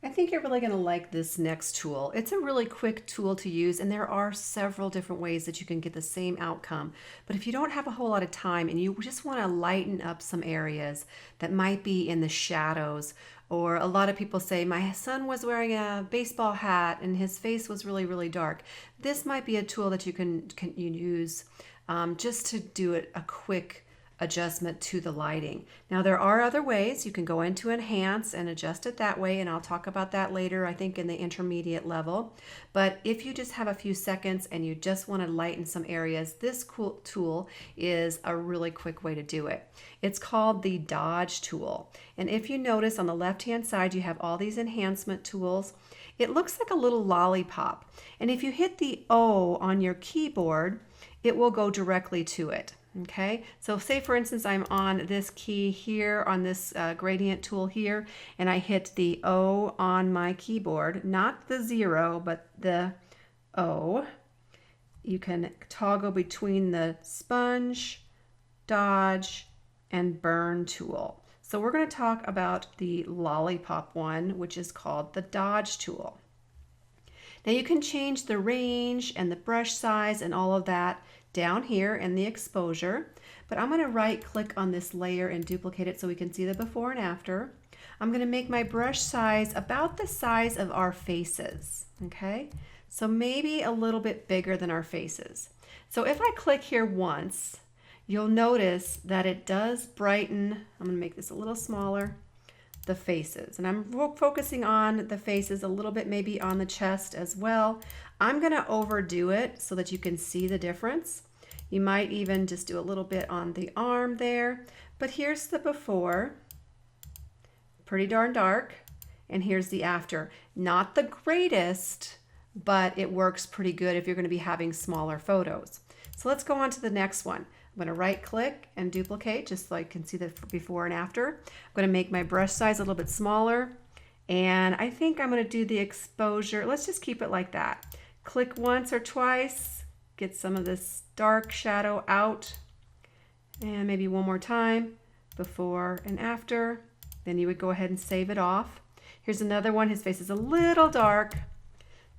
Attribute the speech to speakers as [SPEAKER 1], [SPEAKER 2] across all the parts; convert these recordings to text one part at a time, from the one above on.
[SPEAKER 1] I think you're really going to like this next tool. It's a really quick tool to use, and there are several different ways that you can get the same outcome. But if you don't have a whole lot of time and you just want to lighten up some areas that might be in the shadows, or a lot of people say, my son was wearing a baseball hat and his face was really, really dark. This might be a tool that you use just to do it a quick adjustment to the lighting. Now there are other ways. You can go into enhance and adjust it that way, and I'll talk about that later, I think in the intermediate level. But if you just have a few seconds and you just want to lighten some areas, this cool tool is a really quick way to do it. It's called the dodge tool. And if you notice on the left hand side you have all these enhancement tools. It looks like a little lollipop, and if you hit the O on your keyboard, it will go directly to it. Okay, so say for instance I'm on this key here on this gradient tool here, and I hit the O on my keyboard, not the 0 but the O. You can toggle between the sponge, dodge, and burn tool. So we're going to talk about the lollipop one, which is called the dodge tool. Now you can change the range and the brush size and all of that down here in the exposure, but I'm going to right click on this layer and duplicate it so we can see the before and after. I'm going to make my brush size about the size of our faces, okay? So maybe a little bit bigger than our faces. So if I click here once, you'll notice that it does brighten. I'm going to make this a little smaller, the faces, and I'm focusing on the faces a little bit, maybe on the chest as well. I'm going to overdo it so that you can see the difference. You might even just do a little bit on the arm there, but here's the before, pretty darn dark, and here's the after. Not the greatest, but it works pretty good if you're going to be having smaller photos. So let's go on to the next one. I'm going to right click and duplicate just so I can see the before and after. I'm going to make my brush size a little bit smaller, and I think I'm going to do the exposure. Let's just keep it like that. Click once or twice, get some of this dark shadow out, and maybe one more time, before and after. Then you would go ahead and save it off. Here's another one. His face is a little dark,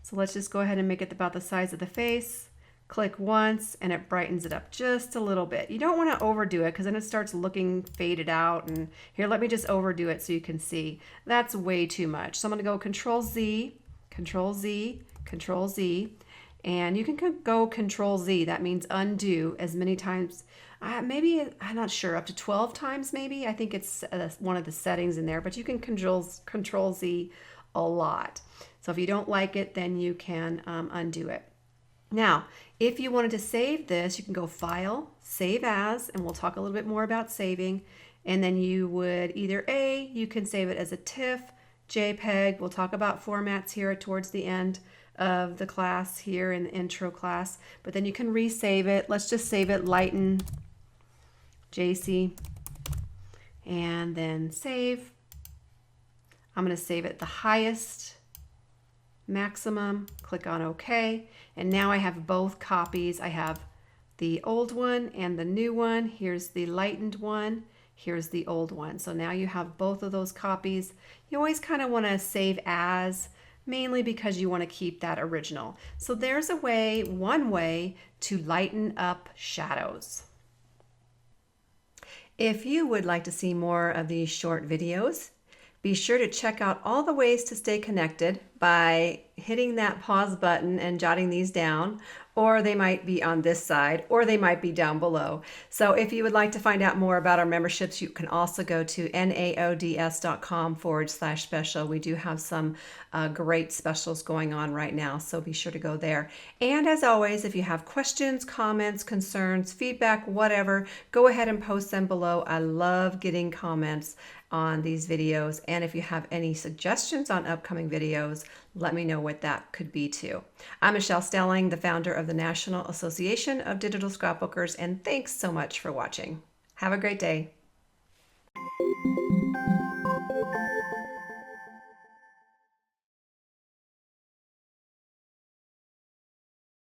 [SPEAKER 1] so let's just go ahead and make it about the size of the face. Click once and it brightens it up just a little bit. You don't want to overdo it because then it starts looking faded out. And here, let me just overdo it so you can see. That's way too much. So I'm going to go Control Z, Control Z, Control Z, and you can go Control Z. That means undo as many times. Maybe, I'm not sure, up to 12 times maybe. I think it's one of the settings in there, but you can Control Z a lot. So if you don't like it, then you can undo it. Now, if you wanted to save this, you can go File, Save As, and we'll talk a little bit more about saving. And then you would either you can save it as a TIFF, JPEG. We'll talk about formats here towards the end of the class here in the intro class. But then you can resave it. Let's just save it Lighten, JC, and then save. I'm going to save it the highest, maximum, click on OK, and now I have both copies. I have the old one and the new one. Here's the lightened one, here's the old one. So now you have both of those copies. You always kind of want to save as, mainly because you want to keep that original. So there's a way, one way to lighten up shadows. If you would like to see more of these short videos, be sure to check out all the ways to stay connected by hitting that pause button and jotting these down, or they might be on this side, or they might be down below. So if you would like to find out more about our memberships, you can also go to naods.com/special. We do have some great specials going on right now, so be sure to go there. And as always, if you have questions, comments, concerns, feedback, whatever, go ahead and post them below. I love getting comments on these videos, and if you have any suggestions on upcoming videos, let me know what that could be too. I'm Michelle Stelling, the founder of the National Association of Digital Scrapbookers, and thanks so much for watching. Have a great day.